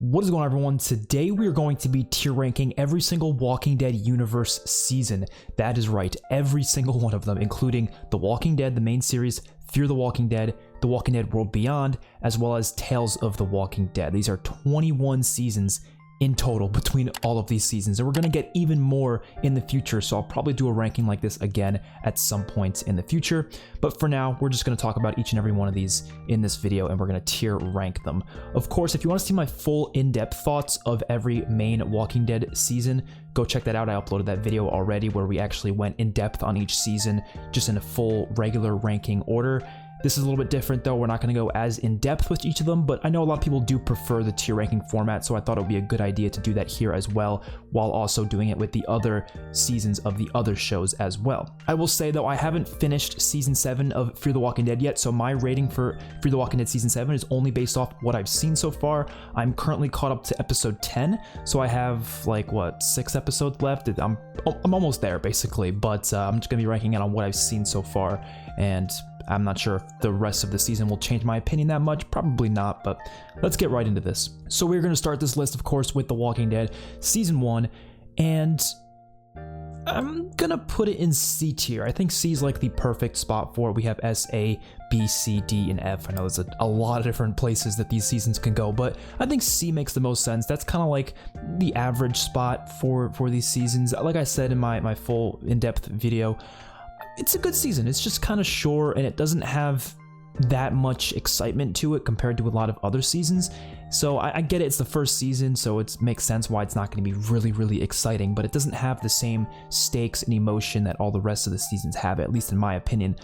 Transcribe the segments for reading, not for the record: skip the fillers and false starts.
What is going on, everyone? Today we are going to be tier ranking every single Walking Dead universe season. That is right, every single one of them, including The Walking Dead, the main series, Fear the Walking Dead World Beyond, as well as Tales of the Walking Dead. These are 21 seasons in total between all of these seasons, and we're going to get even more in the future, so I'll probably do a ranking like this again at some point in the future. But for now, we're just going to talk about each and every one of these in this video, and we're going to tier rank them. Of course, if you want to see my full in-depth thoughts of every main Walking Dead season, go check that out. I uploaded that video already where we actually went in depth on each season, just in a full regular ranking order. This is a little bit different though. We're not going to go as in depth with each of them, but I know a lot of people do prefer the tier ranking format, so I thought it would be a good idea to do that here as well, while also doing it with the other seasons of the other shows as well. I will say though, I haven't finished season 7 of Fear the Walking Dead yet, so my rating for Fear the Walking Dead season 7 is only based off what I've seen so far. I'm currently caught up to episode 10, so I have like what, 6 episodes left. I'm almost there basically, but I'm just gonna be ranking it on what I've seen so far, and I'm not sure if the rest of the season will change my opinion that much. Probably not, but let's get right into this. So we're going to start this list, of course, with The Walking Dead Season 1, and I'm going to put it in C tier. I think C is like the perfect spot for it. We have S, A, B, C, D, and F. I know there's a lot of different places that these seasons can go, but I think C makes the most sense. That's kind of like the average spot for these seasons. Like I said in my full in-depth video, it's a good season. It's just kind of short, and it doesn't have that much excitement to it compared to a lot of other seasons. So I get it, it's the first season, so it makes sense why it's not going to be really exciting, but it doesn't have the same stakes and emotion that all the rest of the seasons have, at least in my opinion.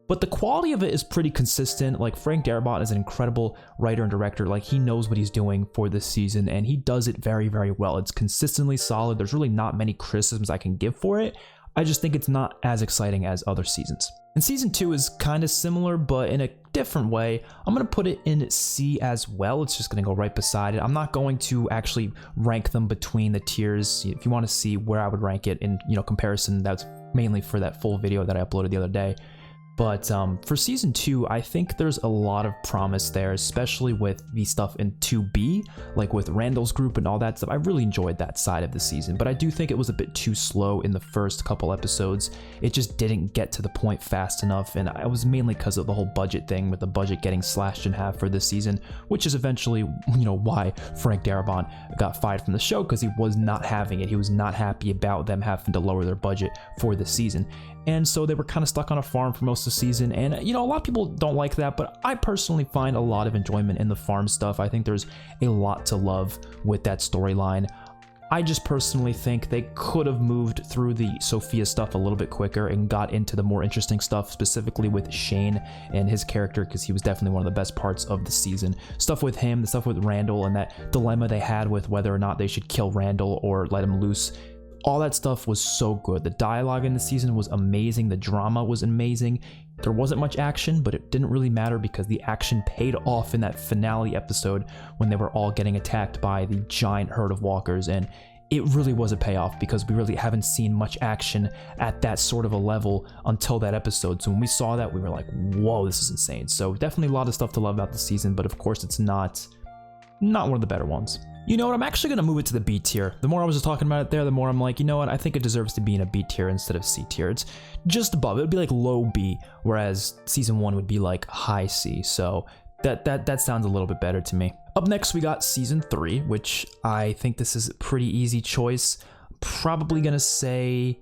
But the quality of it is pretty consistent. Like, Frank Darabont is an incredible writer and director. Like, he knows what he's doing for this season, and he does it very well. It's consistently solid. There's really not many criticisms I can give for it. I just think it's not as exciting as other seasons. And season 2 is kind of similar, but in a different way. I'm going to put it in C as well. It's just going to go right beside it. I'm not going to actually rank them between the tiers. If you want to see where I would rank it in, comparison, that's mainly for that full video that I uploaded the other day. But for season 2, I think there's a lot of promise there, especially with the stuff in 2B, like with Randall's group and all that stuff. I really enjoyed that side of the season, but I do think it was a bit too slow in the first couple episodes. It just didn't get to the point fast enough, and it was mainly because of the whole budget thing, with the budget getting slashed in half for this season, which is eventually, why Frank Darabont got fired from the show, because he was not having it. He was not happy about them having to lower their budget for this season. And so they were kind of stuck on a farm for most of the season, and a lot of people don't like that, but I personally find a lot of enjoyment in the farm stuff. I think there's a lot to love with that storyline. I just personally think they could have moved through the Sophia stuff a little bit quicker and got into the more interesting stuff, specifically with Shane and his character, because he was definitely one of the best parts of the season. Stuff with him, the stuff with Randall, and that dilemma they had with whether or not they should kill Randall or let him loose. All that stuff was so good. The dialogue in the season was amazing. The drama was amazing. There wasn't much action, but it didn't really matter because the action paid off in that finale episode when they were all getting attacked by the giant herd of walkers, and it really was a payoff because we really haven't seen much action at that sort of a level until that episode. So when we saw that, we were like, whoa, this is insane. So definitely a lot of stuff to love about the season, but of course it's not one of the better ones. You know what, I'm actually going to move it to the B tier. The more I was just talking about it there, the more I'm like, you know what, I think it deserves to be in a B tier instead of C tier. It's just above. It would be like low B, whereas season 1 would be like high C. So that sounds a little bit better to me. Up next, we got season 3, which I think this is a pretty easy choice. Probably going to say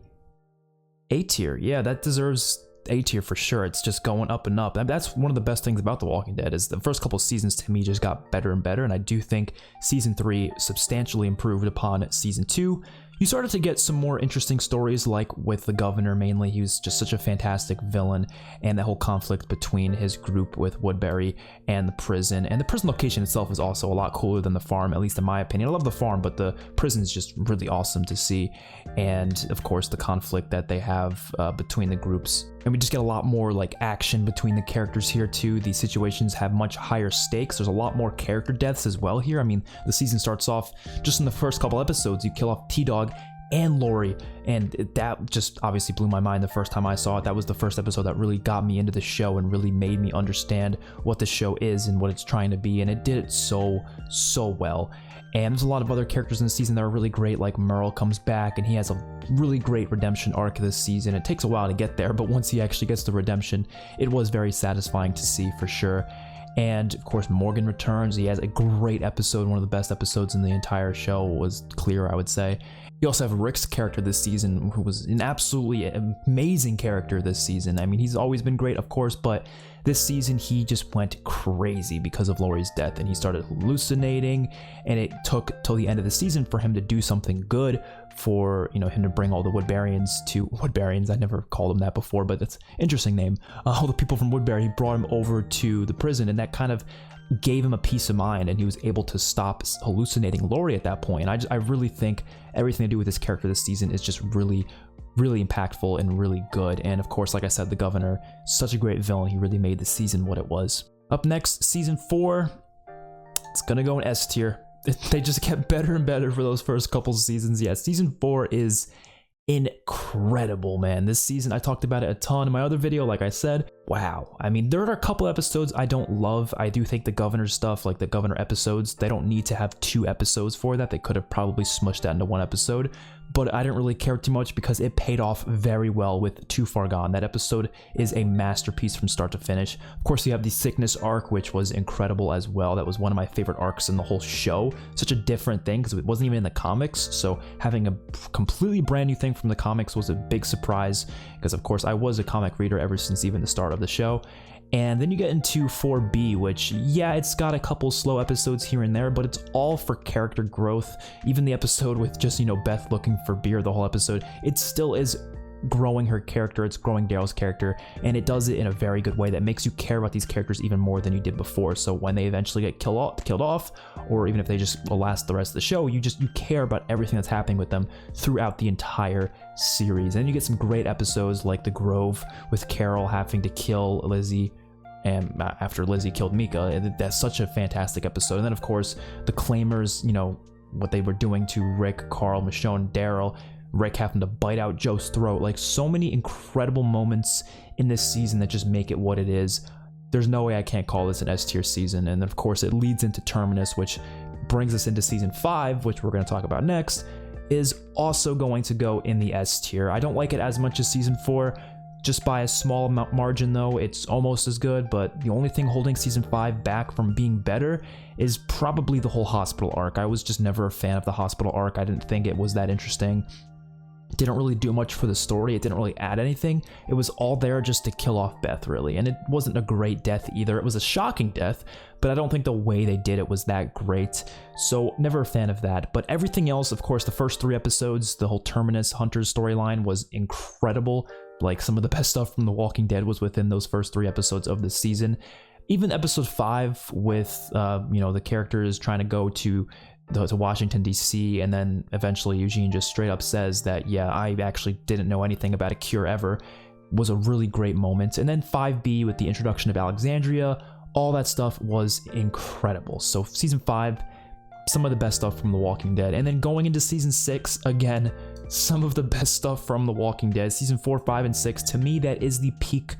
A tier. Yeah, that deserves A tier for sure. It's just going up and up. And that's one of the best things about The Walking Dead, is the first couple seasons to me just got better and better, and I do think season 3 substantially improved upon season 2. You started to get some more interesting stories, like with the governor mainly. He was just such a fantastic villain, and the whole conflict between his group with Woodbury and the prison. And the prison location itself is also a lot cooler than the farm, at least in my opinion. I love the farm, but the prison is just really awesome to see. And of course, the conflict that they have between the groups. And we just get a lot more like action between the characters here too. These situations have much higher stakes. There's a lot more character deaths as well here. I mean, the season starts off just in the first couple episodes, you kill off T-Dog and Lori, and that just obviously blew my mind the first time I saw it. That was the first episode that really got me into the show and really made me understand what the show is and what it's trying to be, and it did it so well. And there's a lot of other characters in the season that are really great, like Merle comes back and he has a really great redemption arc this season. It takes a while to get there, but once he actually gets the redemption, it was very satisfying to see for sure. And of course, Morgan returns. He has a great episode, one of the best episodes in the entire show was Clear, I would say. You also have Rick's character this season, who was an absolutely amazing character this season. I mean, he's always been great, of course, but this season he just went crazy because of Lori's death, and he started hallucinating, and it took till the end of the season for him to do something good, for him to bring all the Woodburyans. I never called him that before, but that's an interesting name. All the people from Woodbury, he brought him over to the prison, and that kind of gave him a peace of mind, and he was able to stop hallucinating Lori at that point. And I really think everything to do with this character this season is just really impactful and really good. And of course, like I said, the governor, such a great villain. He really made the season what it was. Up next, season 4, it's gonna go in S tier. They just get better and better for those first couple seasons. Yeah, season 4 is incredible, man. This season, I talked about it a ton in my other video, like I said. Wow. I mean, there are a couple episodes I don't love. I do think the governor stuff, like the governor episodes, they don't need to have 2 episodes for that. They could have probably smushed that into 1 episode, but I didn't really care too much because it paid off very well with Too Far Gone. That episode is a masterpiece from start to finish. Of course, you have the sickness arc, which was incredible as well. That was one of my favorite arcs in the whole show. Such a different thing because it wasn't even in the comics, so having a completely brand new thing from the comics was a big surprise, because of course I was a comic reader ever since even the start of the show. And then you get into 4B, which, yeah, it's got a couple slow episodes here and there, but it's all for character growth. Even the episode with just, Beth looking for beer the whole episode, it still is growing her character, it's growing Daryl's character, and it does it in a very good way that makes you care about these characters even more than you did before. So when they eventually get killed off, or even if they just will last the rest of the show, you care about everything that's happening with them throughout the entire series. And you get some great episodes like The Grove with Carol having to kill Lizzie, and after Lizzie killed Mika. That's such a fantastic episode. And then of course the Claimers, what they were doing to Rick, Carl, Michonne, Daryl, Rick having to bite out Joe's throat. Like, so many incredible moments in this season that just make it what it is. There's no way I can't call this an S tier season. And then of course it leads into Terminus, which brings us into season 5, which we're going to talk about next, is also going to go in the S tier. I don't like it as much as season 4, just by a small margin though. It's almost as good, but the only thing holding season 5 back from being better is probably the whole hospital arc. I was just never a fan of the hospital arc. I didn't think it was that interesting. Didn't really do much for the story. It didn't really add anything. It was all there just to kill off Beth, really. And it wasn't a great death either. It was a shocking death, but I don't think the way they did it was that great. So never a fan of that. But everything else, of course, the first 3 episodes, the whole Terminus Hunters storyline was incredible. Like, some of the best stuff from The Walking Dead was within those first 3 episodes of the season. Even episode 5 with, the characters trying to go to Washington, D.C., and then eventually Eugene just straight up says that, yeah, I actually didn't know anything about a cure ever, was a really great moment. And then 5B with the introduction of Alexandria, all that stuff was incredible. So season 5, some of the best stuff from The Walking Dead. And then going into season 6, again, some of the best stuff from The Walking Dead. Season 4, 5, and 6, to me, that is the peak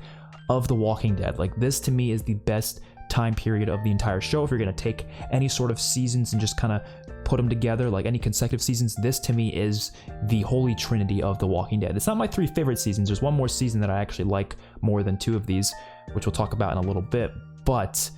of The Walking Dead. Like, this to me is the best time period of the entire show. If you're going to take any sort of seasons and just kind of put them together, like any consecutive seasons, this to me is the holy trinity of The Walking Dead. It's not my 3 favorite seasons. There's one more season that I actually like more than 2 of these, which we'll talk about in a little bit, but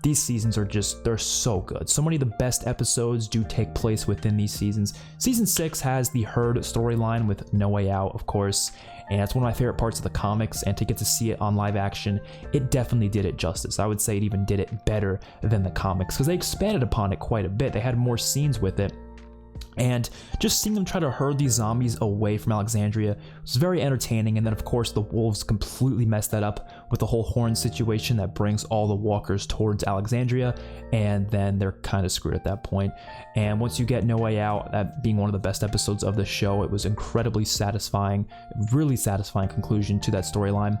these seasons are just, they're so good. So many of the best episodes do take place within these seasons. Season 6 has the Herd storyline with No Way Out, of course, and it's one of my favorite parts of the comics, and to get to see it on live action, it definitely did it justice. I would say it even did it better than the comics, because they expanded upon it quite a bit. They had more scenes with it, and just seeing them try to herd these zombies away from Alexandria was very entertaining. And then of course the wolves completely messed that up with the whole horn situation that brings all the walkers towards Alexandria, and then they're kind of screwed at that point. And once you get No Way Out, that being one of the best episodes of the show, it was incredibly satisfying, really satisfying conclusion to that storyline.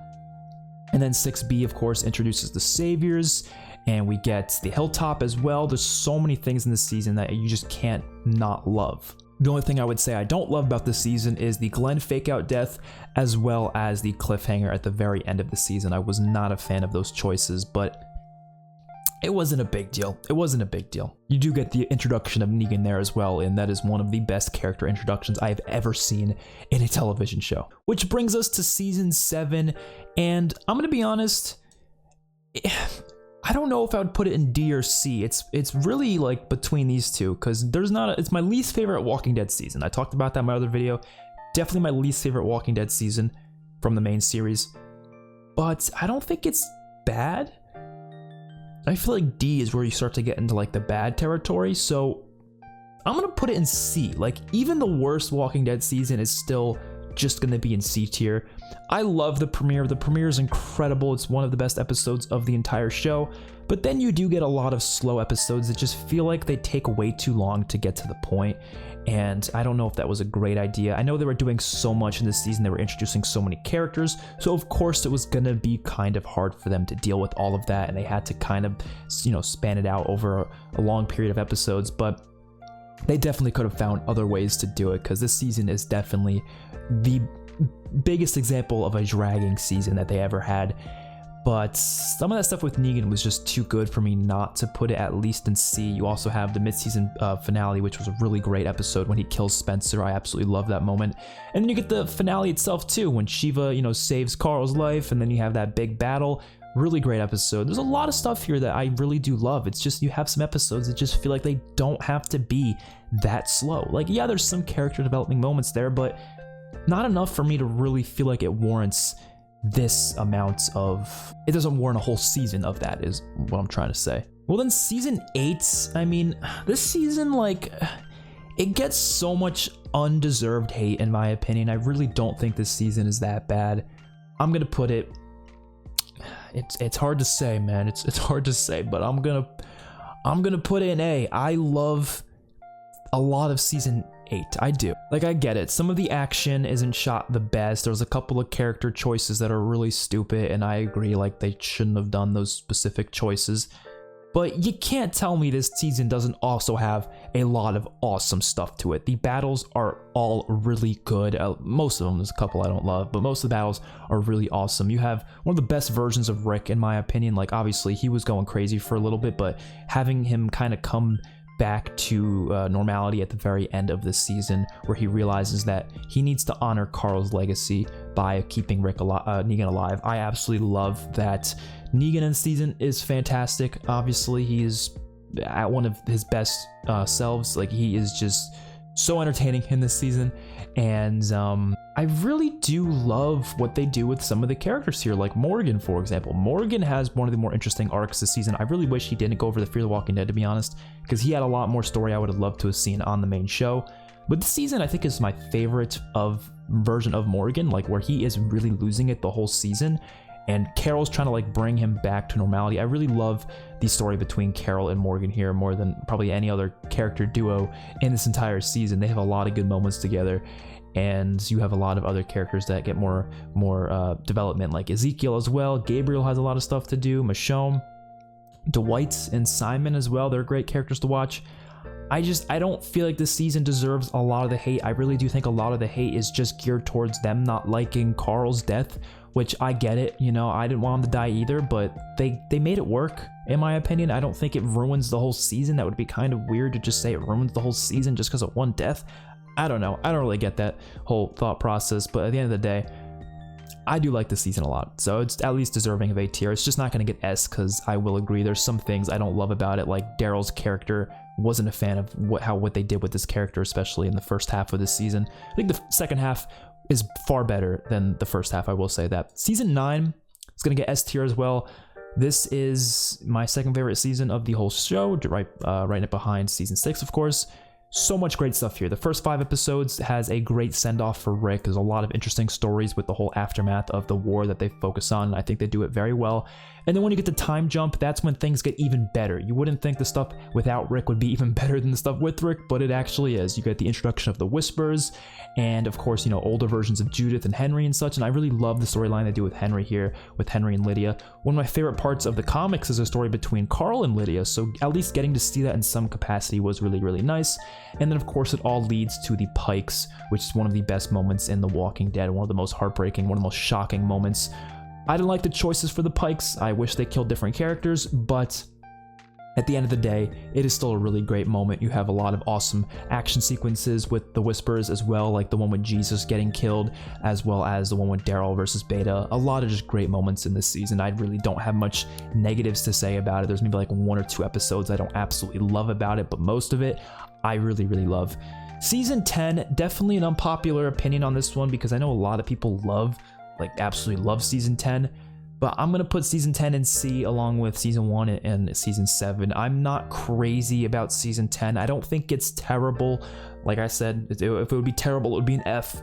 And then 6B, of course, introduces the Saviors, and we get the Hilltop as well. There's so many things in this season that you just can't not love. The only thing I would say I don't love about this season is the Glenn fake-out death, as well as the cliffhanger at the very end of the season. I was not a fan of those choices, but it wasn't a big deal. It wasn't a big deal. You do get the introduction of Negan there as well, and that is one of the best character introductions I have ever seen in a television show. Which brings us to season 7, and I'm gonna be honest, I don't know if I would put it in D or C. It's really like between these two, because it's my least favorite Walking Dead season. I talked about that in my other video. Definitely my least favorite Walking Dead season from the main series. But I don't think it's bad. I feel like D is where you start to get into like the bad territory, so I'm gonna put it in C. Like, even the worst Walking Dead season is still just gonna be in C tier. I love the premiere. The premiere is incredible. It's one of the best episodes of the entire show, but then you do get a lot of slow episodes that just feel like they take way too long to get to the point, and I don't know if that was a great idea. I know they were doing so much in this season. They were introducing so many characters, so of course it was gonna be kind of hard for them to deal with all of that, and they had to kind of, you know, span it out over a long period of episodes, but they definitely could have found other ways to do it, because this season is definitely the biggest example of a dragging season that they ever had. But some of that stuff with Negan was just too good for me not to put it at least in C. You also have the mid-season finale, which was a really great episode when he kills Spencer. I absolutely love that moment. And then you get the finale itself too, when Shiva, you know, saves Carl's life, and then you have that big battle. Really great episode. There's a lot of stuff here that I really do love. It's just you have some episodes that just feel like they don't have to be that slow. Like, yeah, there's some character developing moments there, but not enough for me to really feel like it warrants this amount of... It doesn't warrant a whole season of that, is what I'm trying to say. Well, then season 8, I mean, this season, like, it gets so much undeserved hate in my opinion. I really don't think this season is that bad. I'm gonna put it... It's hard to say, man. It's hard to say, but I'm gonna put it in A. I love a lot of season 8. I do. Like, I get it. Some of the action isn't shot the best. There's a couple of character choices that are really stupid, and I agree, like, they shouldn't have done those specific choices. But you can't tell me this season doesn't also have a lot of awesome stuff to it. The battles are all really good. Most of them, there's a couple I don't love, but most of the battles are really awesome. You have one of the best versions of Rick, in my opinion. Like, obviously, he was going crazy for a little bit, but having him kind of come back to normality at the very end of this season, where he realizes that he needs to honor Carl's legacy by keeping Negan alive. I absolutely love that. Negan in the season is fantastic. Obviously, he is at one of his best selves. Like, he is just so entertaining in this season, and I really do love what they do with some of the characters here, like Morgan, for example. Morgan has one of the more interesting arcs this season. I really wish he didn't go over the Fear the Walking Dead, to be honest, because he had a lot more story I would have loved to have seen on the main show. But this season, I think, is my favorite version of Morgan, like, where he is really losing it the whole season, and Carol's trying to, like, bring him back to normality. I really love the story between Carol and Morgan here more than probably any other character duo in this entire season. They have a lot of good moments together, and you have a lot of other characters that get more development, like Ezekiel as well. Gabriel has a lot of stuff to do. Michonne, Dwight, and Simon as well. They're great characters to watch. I don't feel like this season deserves a lot of the hate. I really do think a lot of the hate is just geared towards them not liking Carl's death, which I get it, you know, I didn't want him to die either, but they made it work, in my opinion. I don't think it ruins the whole season. That would be kind of weird to just say it ruins the whole season just because of one death. I don't know. I don't really get that whole thought process, but at the end of the day, I do like this season a lot, so it's at least deserving of A tier. It's just not going to get S, because I will agree there's some things I don't love about it, like Daryl's character. Wasn't a fan of what they did with this character, especially in the first half of this season. I think the second half is far better than the first half, I will say that. Season 9 is going to get S tier as well. This is my second favorite season of the whole show, right behind season 6, of course. So much great stuff here. The first 5 episodes has a great send-off for Rick. There's a lot of interesting stories with the whole aftermath of the war that they focus on. I think they do it very well. And then when you get the time jump, that's when things get even better. You wouldn't think the stuff without Rick would be even better than the stuff with Rick, but it actually is. You get the introduction of the Whispers, and of course, you know, older versions of Judith and Henry and such. And I really love the storyline they do with Henry here, with Henry and Lydia. One of my favorite parts of the comics is a story between Carl and Lydia, so at least getting to see that in some capacity was really, really nice. And then of course it all leads to the Pikes, which is one of the best moments in The Walking Dead, one of the most heartbreaking, one of the most shocking moments. I didn't like the choices for the Pikes. I wish they killed different characters, but at the end of the day, it is still a really great moment. You have a lot of awesome action sequences with the Whispers as well, like the one with Jesus getting killed, as well as the one with Daryl versus Beta. A lot of just great moments in this season. I really don't have much negatives to say about it. There's maybe like 1 or 2 episodes I don't absolutely love about it, but most of it I really, really love. Season 10, definitely an unpopular opinion on this one because I know a lot of people absolutely love Season 10. But I'm going to put Season 10 in C along with Season 1 and Season 7. I'm not crazy about Season 10. I don't think it's terrible. Like I said, if it would be terrible, it would be an F.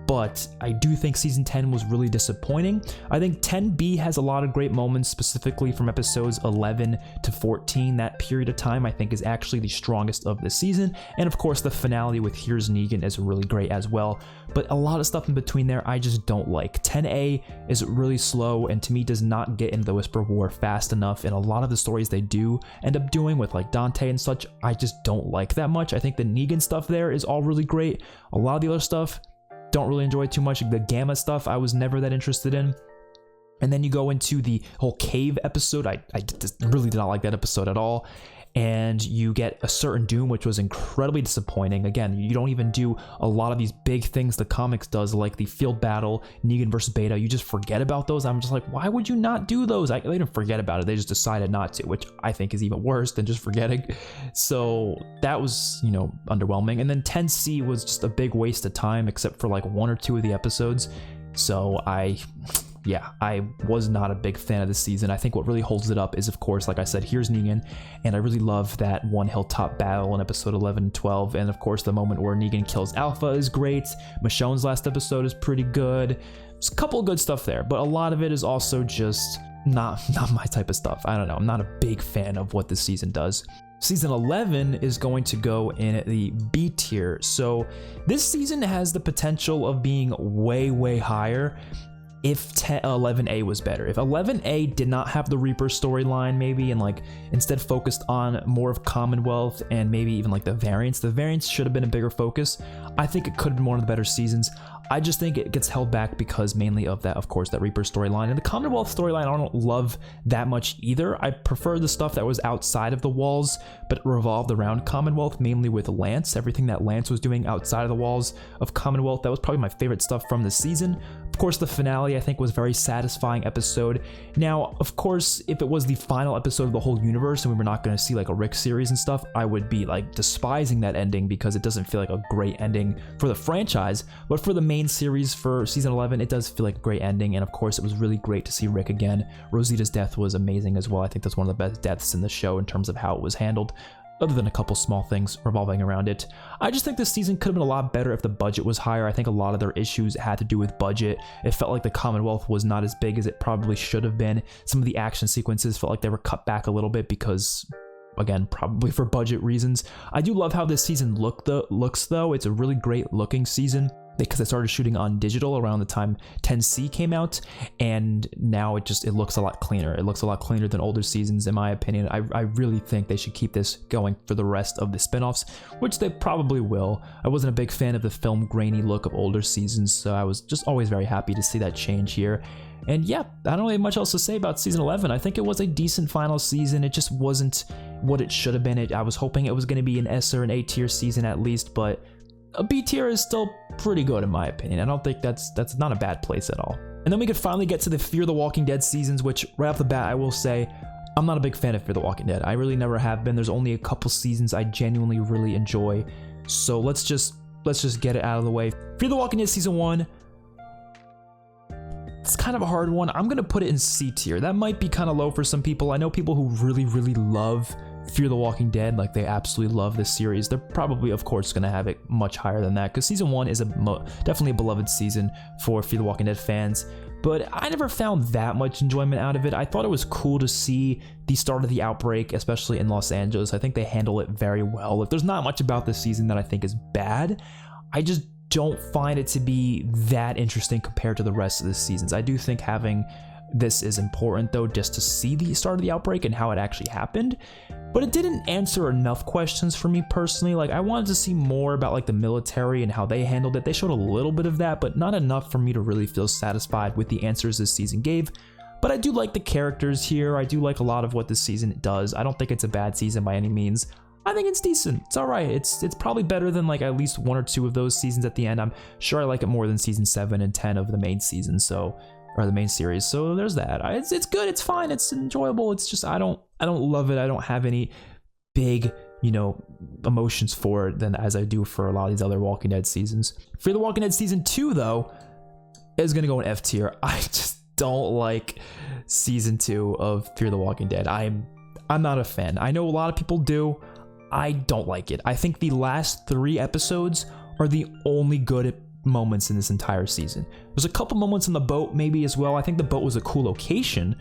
But I do think Season 10 was really disappointing. I think 10B has a lot of great moments, specifically from episodes 11 to 14. That period of time, I think, is actually the strongest of the season. And of course, the finale with Here's Negan is really great as well. But a lot of stuff in between there, I just don't like. 10A is really slow and to me does not get into the Whisper War fast enough. And a lot of the stories they do end up doing with like Dante and such, I just don't like that much. I think the Negan stuff there is all really great. A lot of the other stuff, don't really enjoy too much. The Gamma stuff I was never that interested in. And then you go into the whole cave episode. I just really did not like that episode at all. And you get a certain Doom, which was incredibly disappointing. Again, you don't even do a lot of these big things the comics does, like the field battle, Negan versus Beta. You just forget about those. I'm just like, why would you not do those? They didn't forget about it. They just decided not to, which I think is even worse than just forgetting. So that was, underwhelming. And then 10C was just a big waste of time, except for like 1 or 2 of the episodes. So I was not a big fan of this season. I think what really holds it up is, of course, like I said, Here's Negan, and I really love that one hilltop battle in episode 11 and 12, and of course the moment where Negan kills Alpha is great. Michonne's last episode is pretty good. There's a couple of good stuff there, but a lot of it is also just not my type of stuff. I don't know. I'm not a big fan of what this season does. Season 11 is going to go in the B tier. So this season has the potential of being way, way higher if 11A was better. If 11A did not have the Reaper storyline maybe, and like instead focused on more of Commonwealth and maybe even like the variants should have been a bigger focus. I think it could have been one of the better seasons. I just think it gets held back because mainly of that, of course, that Reaper storyline. And the Commonwealth storyline I don't love that much either. I prefer the stuff that was outside of the walls, but revolved around Commonwealth, mainly with Lance. Everything that Lance was doing outside of the walls of Commonwealth, that was probably my favorite stuff from the season. Of course, the finale, I think, was a very satisfying episode. Now, of course, if it was the final episode of the whole universe and we were not going to see like a Rick series and stuff, I would be like despising that ending because it doesn't feel like a great ending for the franchise. But for the main series for season 11, it does feel like a great ending. And of course, it was really great to see Rick again. Rosita's death was amazing as well. I think that's one of the best deaths in the show in terms of how it was handled, other than a couple small things revolving around it. I just think this season could have been a lot better if the budget was higher. I think a lot of their issues had to do with budget. It felt like the Commonwealth was not as big as it probably should have been. Some of the action sequences felt like they were cut back a little bit because, again, probably for budget reasons. I do love how this season looks though. It's a really great looking season, because I started shooting on digital around the time 10C came out, and now it looks a lot cleaner. It looks a lot cleaner than older seasons, in my opinion. I really think they should keep this going for the rest of the spinoffs, which they probably will. I wasn't a big fan of the film grainy look of older seasons, so I was just always very happy to see that change here. And yeah, I don't really have much else to say about season 11. I think it was a decent final season. It just wasn't what it should have been. I was hoping it was going to be an S or an A tier season at least, but a B tier is still pretty good in my opinion. I don't think that's not a bad place at all. And then we could finally get to the Fear the Walking Dead seasons, which right off the bat I will say I'm not a big fan of Fear the Walking Dead. I really never have been. There's only a couple seasons I genuinely really enjoy. So let's just get it out of the way. Fear the Walking Dead season 1. It's kind of a hard one. I'm gonna put it in C tier. That might be kind of low for some people. I know people who really, really love Fear the Walking Dead, like they absolutely love this series. They're probably, of course, going to have it much higher than that, because season 1 is definitely a beloved season for Fear the Walking Dead fans. But I never found that much enjoyment out of it. I thought it was cool to see the start of the outbreak, especially in Los Angeles. I think they handle it very well. Like, there's not much about this season that I think is bad. I just don't find it to be that interesting compared to the rest of the seasons. I do think having this is important though, just to see the start of the outbreak and how it actually happened. But it didn't answer enough questions for me personally. Like, I wanted to see more about like the military and how they handled it. They showed a little bit of that, but not enough for me to really feel satisfied with the answers this season gave. But I do like the characters here. I do like a lot of what this season does. I don't think it's a bad season by any means. I think it's decent. It's all right. It's probably better than like at least 1 or 2 of those seasons at the end. I'm sure I like it more than season 7 and 10 of the main season, or the main series. So there's that. It's good. It's fine. It's enjoyable. It's just I don't love it. I don't have any big, emotions for it than as I do for a lot of these other Walking Dead seasons. For the Walking Dead season 2 though, is gonna go in F tier. I just don't like season 2 of Fear the Walking Dead. I'm not a fan. I know a lot of people do. I don't like it. I think the last 3 episodes are the only good moments in this entire season. There's a couple moments on the boat maybe as well. I think the boat was a cool location.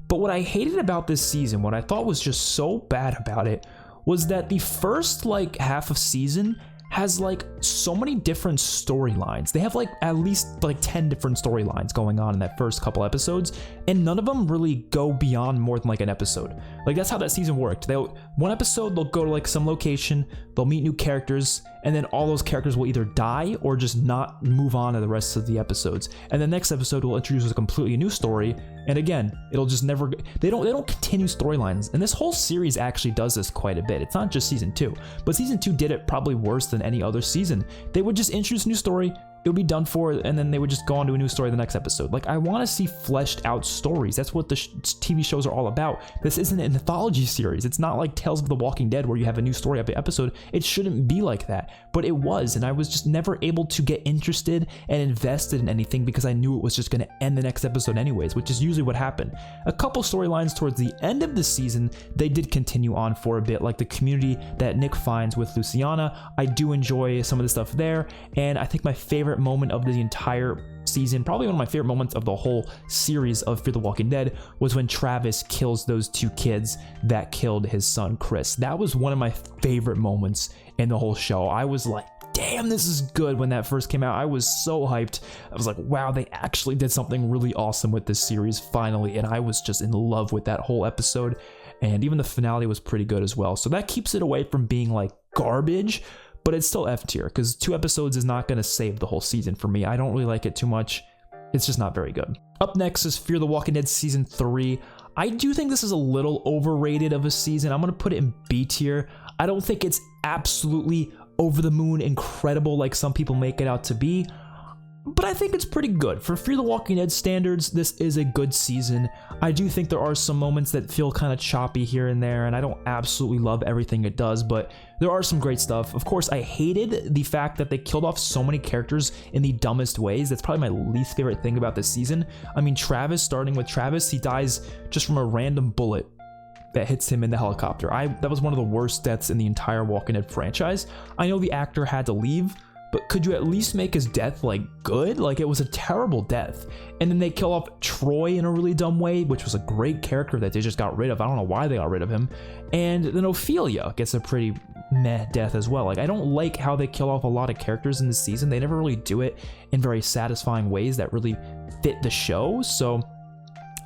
But what I hated about this season, what I thought was just so bad about it, was that the first like half of season has like so many different storylines. They have like at least like 10 different storylines going on in that first couple episodes, and none of them really go beyond more than like an episode. Like that's how that season worked. One episode they'll go to like some location, they'll meet new characters, and then all those characters will either die or just not move on to the rest of the episodes. And the next episode will introduce a completely new story, and again, it'll just never. They don't continue storylines, and this whole series actually does this quite a bit. It's not just season 2, but season 2 did it probably worse than any other season. They would just introduce a new story, it would be done for, and then they would just go on to a new story the next episode. Like, I want to see fleshed out stories. That's what the TV shows are all about. This isn't an anthology series. It's not like Tales of the Walking Dead where you have a new story every episode. It shouldn't be like that, but it was, and I was just never able to get interested and invested in anything because I knew it was just going to end the next episode anyways, which is usually what happened. A couple storylines towards the end of the season, they did continue on for a bit, like the community that Nick finds with Luciana. I do enjoy some of the stuff there, and I think my favorite moment of the entire season, probably one of my favorite moments of the whole series of Fear the Walking Dead, was when Travis kills those 2 kids that killed his son Chris. That was one of my favorite moments in the whole show. I was like, damn, this is good. When that first came out, I was so hyped. I was like, wow, they actually did something really awesome with this series finally, and I was just in love with that whole episode, and even the finale was pretty good as well. So that keeps it away from being like garbage, but it's still F tier because 2 episodes is not going to save the whole season for me. I don't really like it too much. It's just not very good. Up next is Fear the Walking Dead season 3. I do think this is a little overrated of a season. I'm going to put it in B tier. I don't think it's absolutely over the moon incredible like some people make it out to be, but I think it's pretty good. For Fear the Walking Dead standards, this is a good season. I do think there are some moments that feel kind of choppy here and there, and I don't absolutely love everything it does, but there are some great stuff. Of course, I hated the fact that they killed off so many characters in the dumbest ways. That's probably my least favorite thing about this season. I mean, starting with Travis, he dies just from a random bullet that hits him in the helicopter. That was one of the worst deaths in the entire Walking Dead franchise. I know the actor had to leave, but could you at least make his death like good? Like, it was a terrible death. And then they kill off Troy in a really dumb way, which was a great character that they just got rid of. I don't know why they got rid of him. And then Ophelia gets a pretty meh death as well. Like, I don't like how they kill off a lot of characters in this season. They never really do it in very satisfying ways that really fit the show. So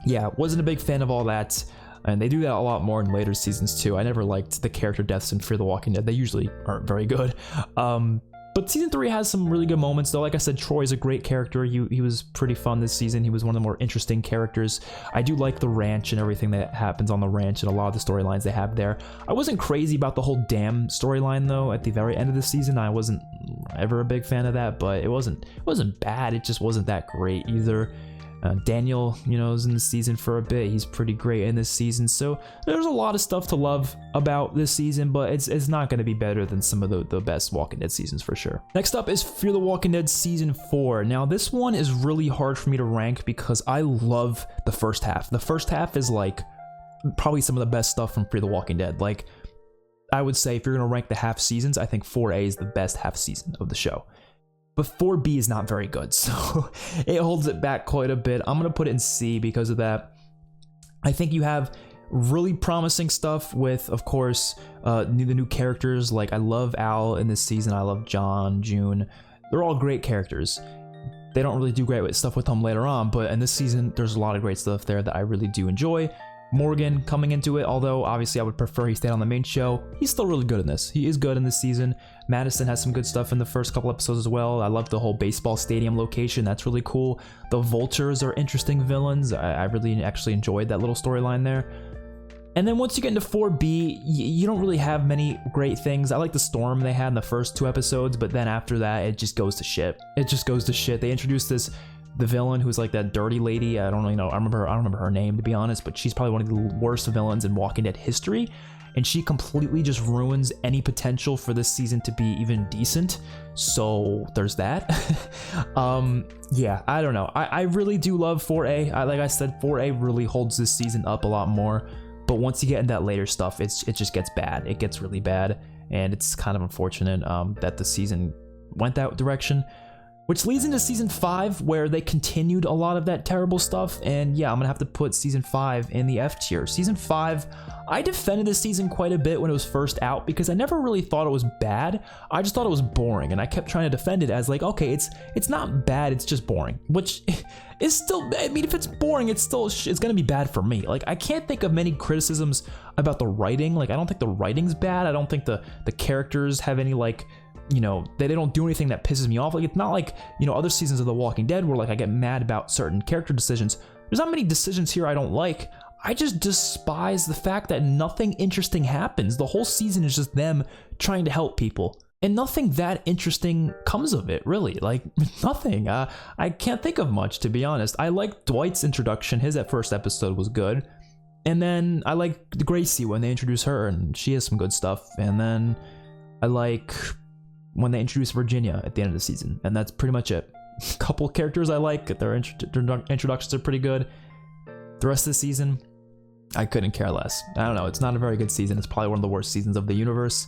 yeah, wasn't a big fan of all that. And they do that a lot more in later seasons too. I never liked the character deaths in Fear the Walking Dead. They usually aren't very good. But season 3 has some really good moments though. Like I said, Troy's a great character. He was pretty fun this season. He was one of the more interesting characters. I do like the ranch and everything that happens on the ranch and a lot of the storylines they have there. I wasn't crazy about the whole dam storyline though at the very end of the season. I wasn't ever a big fan of that, but it wasn't bad. It just wasn't that great either. Daniel, is in the season for a bit. He's pretty great in this season. So there's a lot of stuff to love about this season, but it's not going to be better than some of the best Walking Dead seasons for sure. Next up is Fear the Walking Dead season 4. Now this one is really hard for me to rank because I love the first half. The first half is like probably some of the best stuff from Fear the Walking Dead. Like, I would say if you're going to rank the half seasons, I think 4A is the best half season of the show. But 4B is not very good, so it holds it back quite a bit. I'm going to put it in C because of that. I think you have really promising stuff with, of course, the new characters. Like, I love Al in this season. I love John, June. They're all great characters. they don't really do great with stuff with him later on, but in this season, there's a lot of great stuff there that I really do enjoy. Morgan coming into it, although obviously I would prefer he stayed on the main show, he's still really good in this. He is good in this season. Madison has some good stuff in the first couple episodes as well. I love the whole baseball stadium location. That's really cool. The Vultures are interesting villains. I really actually enjoyed that little storyline there. And then once you get into 4B, you don't really have many great things. I like the storm they had in the first 2 episodes, but then after that, it just goes to shit. It just goes to shit. They introduced the villain who's like that dirty lady. I don't really know. I don't remember her name, to be honest, but she's probably one of the worst villains in Walking Dead history. And she completely just ruins any potential for this season to be even decent. So there's that. Yeah, I don't know. I really do love 4A. Like I said, 4A really holds this season up a lot more. But once you get into that later stuff, it just gets bad. It gets really bad. And it's kind of unfortunate that the season went that direction. Which leads into season 5, where they continued a lot of that terrible stuff. And yeah, I'm gonna have to put season 5 in the F tier. Season 5, I defended this season quite a bit when it was first out because I never really thought it was bad. I just thought it was boring, and I kept trying to defend it as like, okay, it's not bad, it's just boring. Which is still, I mean, if it's boring, it's gonna be bad for me. Like, I can't think of many criticisms about the writing. Like, I don't think the writing's bad. I don't think the characters have any, like, you know, they don't do anything that pisses me off. Like, it's not like, you know, other seasons of The Walking Dead where like I get mad about certain character decisions. There's not many decisions here I don't like. I just despise the fact that nothing interesting happens. The whole season is just them trying to help people, and nothing that interesting comes of it, really. Like, nothing. I can't think of much, to be honest. I like Dwight's introduction. His first episode was good. And then I like Gracie when they introduce her, and she has some good stuff. And then I like when they introduce Virginia at the end of the season, and that's pretty much it. A couple characters I like, their introductions are pretty good. The rest of the season, I couldn't care less. I don't know, it's not a very good season. It's probably one of the worst seasons of the universe.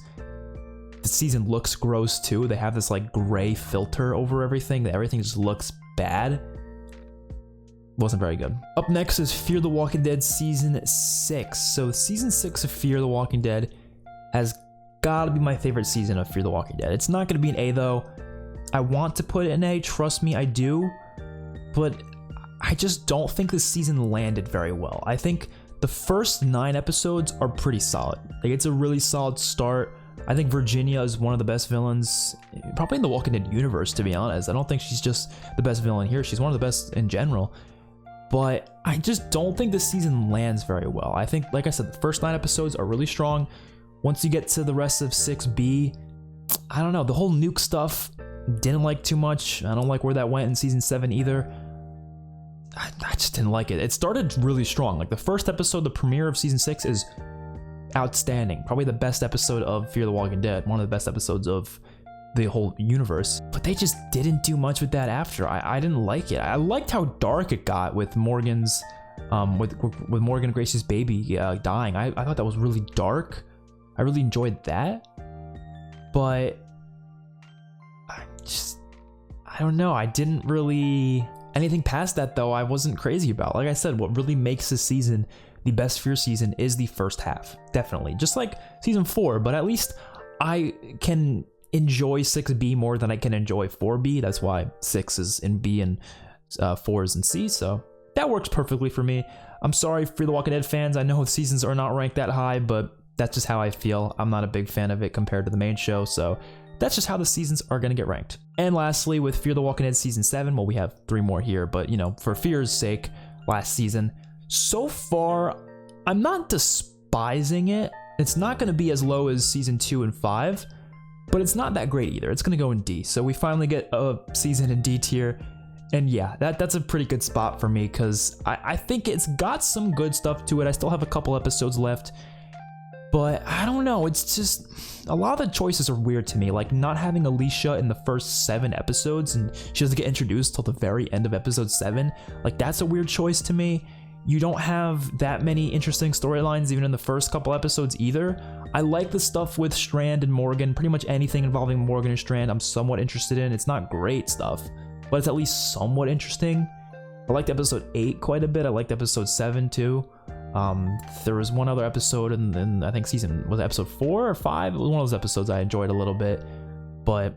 The season looks gross too. They have this like gray filter over everything. Everything just looks bad. Wasn't very good. Up next is Fear the Walking Dead Season 6. So Season 6 of Fear the Walking Dead has gotta be my favorite season of Fear the Walking Dead. It's not gonna be an A though. I want to put it in A, trust me, I do. But I just don't think this season landed very well. I think the first 9 episodes are pretty solid. Like, it's a really solid start. I think Virginia is one of the best villains, probably in the Walking Dead universe, to be honest. I don't think she's just the best villain here. She's one of the best in general. But I just don't think this season lands very well. I think, like I said, the first 9 episodes are really strong. Once you get to the rest of 6B, I don't know, the whole nuke stuff, didn't like too much. I don't like where that went in season 7 either. I just didn't like it. It started really strong. Like, the first episode, the premiere of season 6, is outstanding. Probably the best episode of Fear the Walking Dead. One of the best episodes of the whole universe. But they just didn't do much with that after. I didn't like it. I liked how dark it got with Morgan's, with Morgan and Gracie's baby dying. I thought that was really dark. I really enjoyed that. But I don't know. I didn't really... Anything past that, though, I wasn't crazy about. Like I said, what really makes this season the best Fear season is the first half. Definitely. Just like season 4, but at least I can enjoy 6B more than I can enjoy 4B. That's why 6 is in B and 4 is in C, so that works perfectly for me. I'm sorry for the Walking Dead fans. I know the seasons are not ranked that high, but that's just how I feel. I'm not a big fan of it compared to the main show, so that's just how the seasons are going to get ranked. And lastly, with Fear the Walking Dead Season 7, well, we have 3 more here, but, you know, for Fear's sake, last season, so far, I'm not despising it. It's not going to be as low as Season 2 and 5, but it's not that great either. It's going to go in D. So we finally get a season in D tier, and yeah, that's a pretty good spot for me, because I think it's got some good stuff to it. I still have a couple episodes left, but I don't know, it's just, a lot of the choices are weird to me, like not having Alicia in the first 7 episodes, and she doesn't get introduced till the very end of episode 7, like that's a weird choice to me. You don't have that many interesting storylines even in the first couple episodes either. I like the stuff with Strand and Morgan, pretty much anything involving Morgan and Strand I'm somewhat interested in. It's not great stuff, but it's at least somewhat interesting. I liked episode 8 quite a bit, I liked episode 7 too. There was one other episode in I think season, was it episode 4 or 5? It was one of those episodes I enjoyed a little bit, but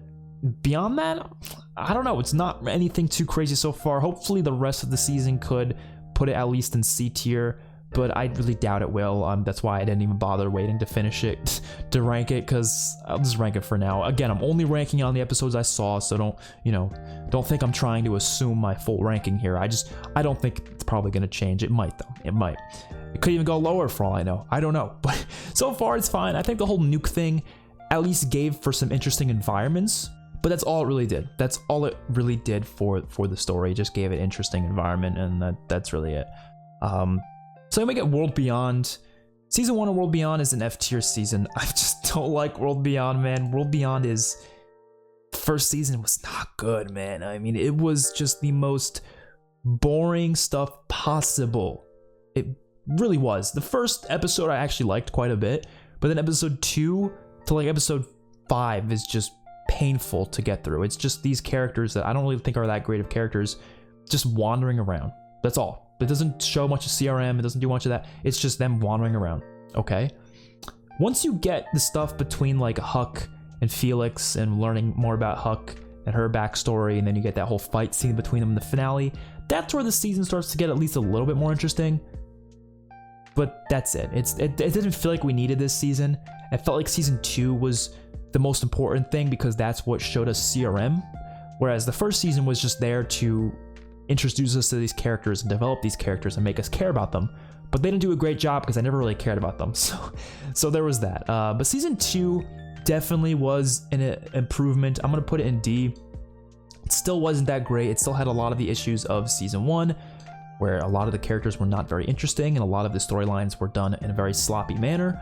beyond that, I don't know. It's not anything too crazy so far. Hopefully the rest of the season could put it at least in C tier, but I really doubt it will. That's why I didn't even bother waiting to finish it to rank it, because I'll just rank it for now. Again, I'm only ranking on the episodes I saw, so don't think I'm trying to assume my full ranking here. I don't think it's probably going to change. It might though. It might. It could even go lower for all I know. I don't know, but so far it's fine. I think the whole nuke thing at least gave for some interesting environments, but that's all it really did. That's all it really did for the story. It just gave it interesting environment, and that's really it. So then we get World Beyond. Season 1 of World Beyond is an F tier season. I just don't like World Beyond, man. World Beyond is... First season was not good, man. I mean, it was just the most boring stuff possible. It really was. The first episode I actually liked quite a bit, but then episode 2 to like episode 5 is just painful to get through. It's just these characters that I don't really think are that great of characters just wandering around. That's all. It doesn't show much of CRM. It doesn't do much of that. It's just them wandering around. Okay. Once you get the stuff between like Huck and Felix and learning more about Huck and her backstory, and then you get that whole fight scene between them in the finale, that's where the season starts to get at least a little bit more interesting. But that's it. It didn't feel like we needed this season. It felt like season 2 was the most important thing because that's what showed us CRM, whereas the first season was just there to introduce us to these characters and develop these characters and make us care about them. But they didn't do a great job because I never really cared about them. So there was that. But season 2 definitely was an improvement. I'm gonna put it in D. It still wasn't that great. It still had a lot of the issues of season 1, where a lot of the characters were not very interesting and a lot of the storylines were done in a very sloppy manner.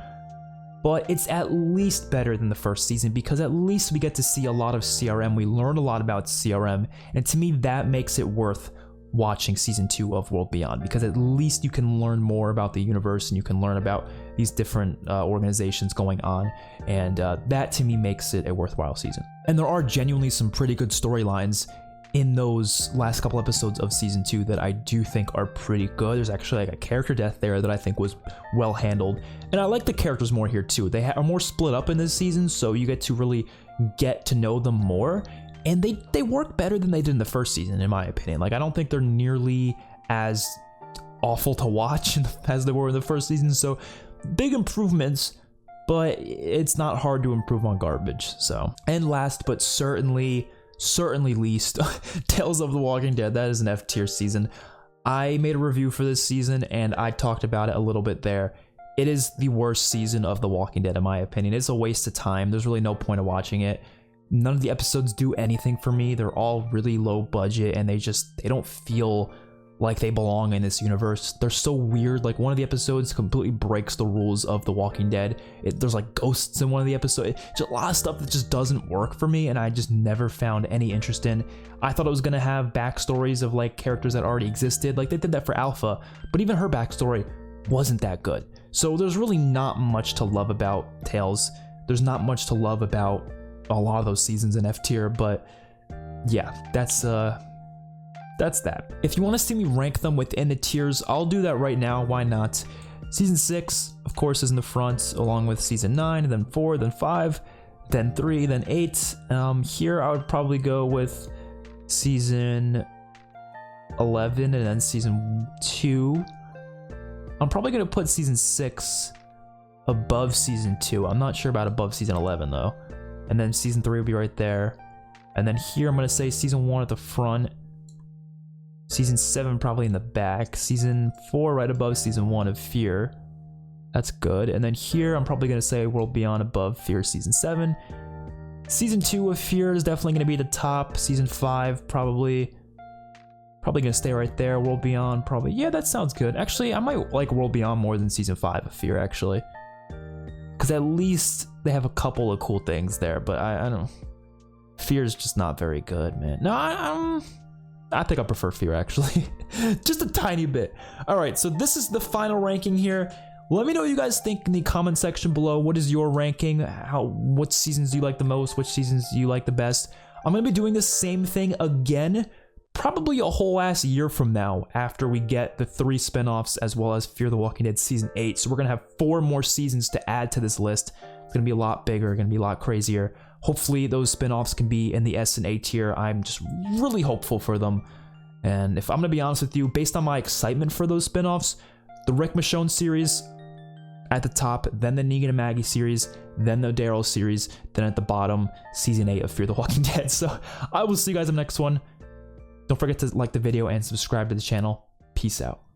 But it's at least better than the first season because at least we get to see a lot of CRM. We learn a lot about CRM, and to me that makes it worth watching season 2 of World Beyond, because at least you can learn more about the universe and you can learn about these different organizations going on, and that to me makes it a worthwhile season. And there are genuinely some pretty good storylines in those last couple episodes of season 2 that I do think are pretty good. There's actually like a character death there that I think was well handled, and I like the characters more here too. They are more split up in this season, so you get to really get to know them more, and they work better than they did in the first season, in my opinion. Like, I don't think they're nearly as awful to watch as they were in the first season, so big improvements, but it's not hard to improve on garbage. So, and last but certainly least, Tales of the Walking Dead. That is an F tier season. I made a review for this season and I talked about it a little bit there. It is the worst season of The Walking Dead in my opinion. It's a waste of time. There's really no point of watching it. None of the episodes do anything for me. They're all really low budget and they don't feel like they belong in this universe. They're so weird. Like, one of the episodes completely breaks the rules of The Walking Dead. There's like ghosts in one of the episodes. Just a lot of stuff that just doesn't work for me, and I just never found any interest in. I thought it was gonna have backstories of like characters that already existed. Like, they did that for Alpha, but even her backstory wasn't that good. So there's really not much to love about Tales. There's not much to love about a lot of those seasons in F tier, but yeah, that's that. If you want to see me rank them within the tiers, I'll do that right now. Why not? Season 6, of course, is in the front, along with season 9, and then 4, then 5, then 3, then 8. Here I would probably go with season 11 and then season 2. I'm probably going to put season 6 above season 2. I'm not sure about above season 11 though. And then season 3 will be right there. And then here I'm going to say season 1 at the front. Season 7 probably in the back. Season 4 right above season 1 of Fear. That's good. And then here I'm probably going to say World Beyond above Fear season 7. Season 2 of Fear is definitely going to be the top. Season 5 probably going to stay right there. World Beyond probably. Yeah, that sounds good. Actually, I might like World Beyond more than season 5 of Fear, actually. Because at least they have a couple of cool things there. But I don't know. Fear is just not very good, man. No, I think I prefer Fear, actually. Just a tiny bit. Alright, so this is the final ranking here. Let me know what you guys think in the comment section below. What is your ranking? What seasons do you like the most? Which seasons do you like the best? I'm going to be doing the same thing again, probably a whole ass year from now after we get the 3 spinoffs as well as Fear the Walking Dead Season 8. So we're going to have 4 more seasons to add to this list. It's going to be a lot bigger, going to be a lot crazier. Hopefully those spinoffs can be in the S and A tier. I'm just really hopeful for them. And if I'm going to be honest with you, based on my excitement for those spinoffs, the Rick Michonne series at the top, then the Negan and Maggie series, then the Daryl series, then at the bottom, Season 8 of Fear the Walking Dead. So I will see you guys in the next one. Don't forget to like the video and subscribe to the channel. Peace out.